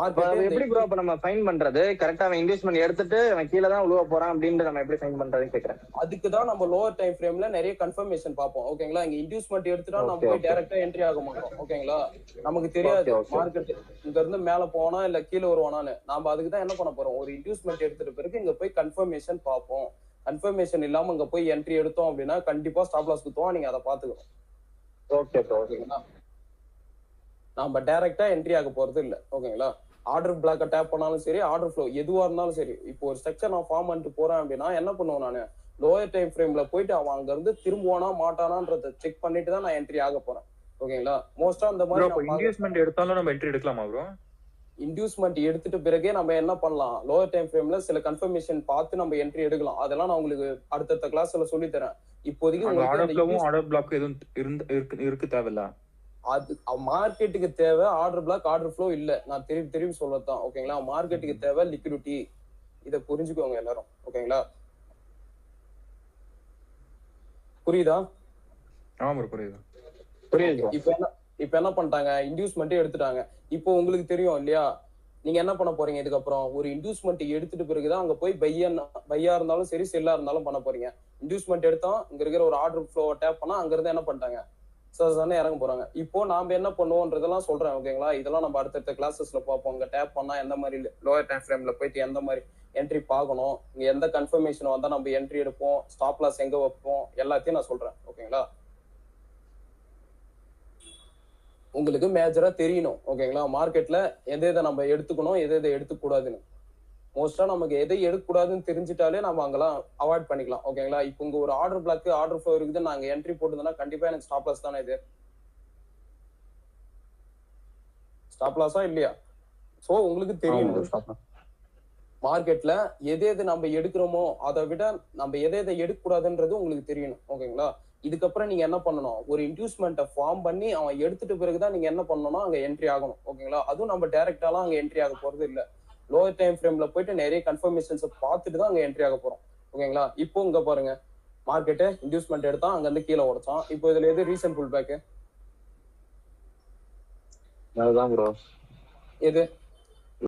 எப்படி ப்ரோ அப்ப நம்ம ஃபைன் பண்றது? கரெக்டா அவன் இன்வெஸ்ட்மெண்ட் எடுத்துட்டு அவன் கீழே தான் உழுவ போறான் அப்படின்னு நம்ம எப்படி ஃபைன் பண்றதுன்னு கேக்குறேன். அதுக்குதான் நம்ம லோவர் டைம் ஃப்ரேம்ல நிறைய கன்ஃபர்மேஷன் பார்ப்போம். ஓகேங்களா? இங்க இன்டியூஸ்மெண்ட் எடுத்துட்டா நம்ம போய் டைரக்டா என்ட்ரி ஆக மாட்டோம். ஓகேங்களா? நமக்கு தெரியாது மார்க்கெட் இங்க இருந்து மேல போனா இல்ல கீழே வருவானான்னு. நாம அதுக்கு தான் என்ன பண்ண போறோம்? ஒரு இன்டியூஸ்மெண்ட் எடுத்துட்ட பிறகு இங்க போய் கன்ஃபர்மேஷன் பார்ப்போம். கன்ஃபர்மேஷன் இல்லாம இங்க போய் என்ட்ரி எடுத்தோம் அப்படின்னா கண்டிப்பா ஸ்டாப் லாஸ் குத்துவோம். நீங்க அதை பாத்துக்கணும். ஓகேங்களா? நாம டைரக்டா என்ட்ரி ஆக போறது இல்ல. ஓகேங்களா? ஆர்டர் பிளாக்க டேப் பண்ணாலும் சரி, ஆர்டர் ஃப்ளோ எதுவா இருந்தாலும் சரி. இப்போ ஒரு ஸ்ட்ரக்சர் நான் ஃபார்ம் பண்ணிட்டு போறேன் அப்படின்னா என்ன பண்ணுவேன்? நானு லோயர் டைம் ஃப்ரேம்ல போயிட்டு அவன் அங்க இருந்து திரும்புவானா மாட்டானான்றத செக் பண்ணிட்டு தான் நான் என்ட்ரி ஆக போறேன். ஓகேங்களா? மோஸ்டா அந்த மாதிரி இன்டியூஸ்மெண்ட் எடுத்தாலும் நம்ம என்ட்ரி எடுக்கலாமா ப்ரோ? இன்டியூஸ்மெண்ட் எடுத்துட்டு பிறகே நம்ம என்ன பண்ணலாம்? லோயர் டைம் ஃப்ரேம்ல சில கன்ஃபர்மேஷன் பார்த்து நம்ம என்ட்ரி எடுக்கலாம். அதெல்லாம் நான் உங்களுக்கு அடுத்த கிளாஸ்ல சொல்லி தரேன். இப்போதைக்கு ஆர்டர் பிளாக் எதுவும் இருக்கு தேவையில்ல. அது மார்க்கெட்டுக்கு தேவை ஆர்டர் பிளாக், ஆர்டர் ஃப்ளோ இல்ல. நான் திரும்பி சொல்லத்தான். ஓகேங்களா? மார்க்கெட்டுக்கு தேவை லிக்விடிட்டி. இத புரிஞ்சுக்கோங்க எல்லாரும். ஓகேங்களா? புரியுதா? புரியுது. இப்ப என்ன பண்ணிட்டாங்க? இன்டியூஸ்மெண்ட் எடுத்துட்டாங்க. இப்போ உங்களுக்கு தெரியும் இல்லையா? நீங்க என்ன பண்ண போறீங்க? இதுக்கப்புறம் ஒரு இன்டியூஸ்மெண்ட் எடுத்துட்டு பிறகுதான் அங்க போய் பையா இருந்தாலும் சரி, செல்லா இருந்தாலும் பண்ண போறீங்க. இன்டியூஸ்மெண்ட் எடுத்தா இங்க இருக்கிற ஒரு ஆர்டர் ஃப்ளோ டேப் பண்ணா அங்க இருந்து என்ன பண்ணிட்டாங்க? இறங்க போறாங்க. இப்போ நாம என்ன பண்ணுவோம்ன்றதெல்லாம் சொல்றேன். ஓகேங்களா? இதெல்லாம் நம்ம அடுத்தடுத்த கிளாஸஸ்ல பார்ப்போம். இங்க டேப் பண்ணா எந்த மாதிரி லோயர் டைம் ஃப்ரேம்ல போயிட்டு எந்த மாதிரி என்ட்ரி பார்க்கணும், இங்க எந்த கன்ஃபர்மேஷன் வந்தா நம்ம என்ட்ரி எடுப்போம், ஸ்டாப் லாஸ் எங்க வைப்போம், எல்லாத்தையும் நான் சொல்றேன். ஓகேங்களா? உங்களுக்கு மேஜரா தெரியணும். ஓகேங்களா? மார்க்கெட்ல எதை நம்ம எடுத்துக்கணும், எதை எடுத்துக்க கூடாதுன்னு. மோஸ்டா நமக்கு எதை எடுக்கக்கூடாதுன்னு தெரிஞ்சிட்டாலே நம்ம அங்கெல்லாம் அவாய்ட் பண்ணிக்கலாம். ஓகேங்களா? இப்போ உங்க ஒரு ஆர்டர் பிளாக், ஆர்டர் ஃப்ளோ இருக்குது, நாங்க என்ட்ரி போட்டுதுன்னா கண்டிப்பா எனக்கு ஸ்டாப் லாஸ் தானே இது. ஸ்டாப் லாஸா இல்லையா? சோ உங்களுக்கு தெரியும் மார்க்கெட்ல எது நம்ம எடுக்கிறோமோ அதை விட நம்ம எதை எடுக்க கூடாதுன்றது உங்களுக்கு தெரியணும். ஓகேங்களா? இதுக்கப்புறம் நீங்க என்ன பண்ணணும்? ஒரு இன்டியூஸ்மெண்ட்டை ஃபார்ம் பண்ணி அவன் எடுத்துட்டு பிறகுதான் நீங்க என்ன பண்ணணும்னா அங்க என்ட்ரி ஆகணும். ஓகேங்களா? அதுவும் நம்ம டைரக்டாலாம் அங்க என்ட்ரி ஆக போறது இல்ல. லோவர் டைம் ஃப்ரேம்ல போயிட்டு நிறைய கன்ஃபர்மேஷன்ஸ் பார்த்துட்டு தான் அங்க என்ட்ரி ஆக போறோம். ஓகேங்களா? இப்போ இங்க பாருங்க, மார்க்கெட்டு இன்டியூஸ்மெண்ட் எடுத்தான், அங்க இருந்து கீழே உடைச்சான். இப்போ இதுல எது ரீசன்ட் புல் பேக்? அதுதான் ப்ரோ. எது